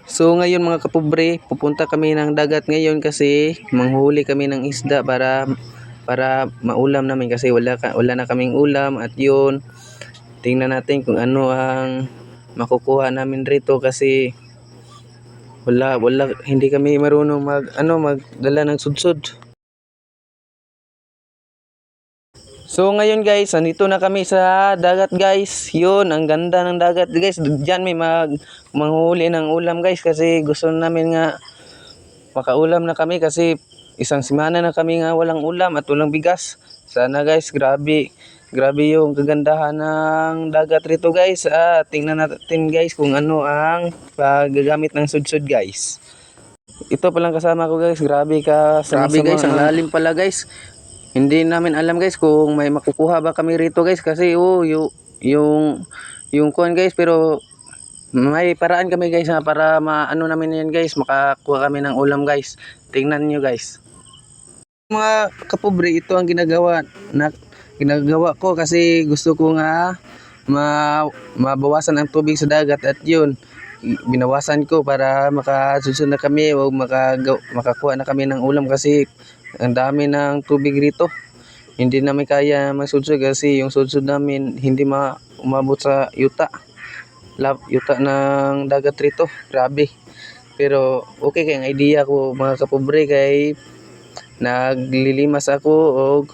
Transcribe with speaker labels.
Speaker 1: So ngayon mga kapobre, pupunta kami ng dagat ngayon kasi manghuli kami ng isda para maulam namin kasi wala na kaming ulam at yun. Tingnan natin kung ano ang makukuha namin rito kasi wala hindi kami marunong magdala ng sudsud. So ngayon guys, andito na kami sa dagat guys. Yun, ang ganda ng dagat guys. Diyan may manghuli ng ulam guys kasi gusto namin nga makaulam na kami kasi isang semana na kami nga walang ulam at walang bigas. Sana guys, grabe yung kagandahan ng dagat rito guys. Tingnan natin guys kung ano ang paggagamit ng sudsud guys. Ito palang kasama ko guys, grabe guys, ang lalim pala guys. Hindi namin alam guys kung may makukuha ba kami rito guys kasi yung kuan guys, pero may paraan kami guys para maano namin yan guys, makakuha kami ng ulam guys. Tingnan nyo guys. Mga kapobre, ito ang ginagawa ko kasi gusto ko nga mabawasan ang tubig sa dagat at yun binawasan ko para makasusunod na kami o makakuha na kami ng ulam kasi ang dami ng tubig rito. Hindi namin kaya magsudsud kasi yung sudsud namin hindi umabot sa yuta ng dagat rito. Grabe. Pero okay kay ang idea ko mga kapobre kay naglilimas ako og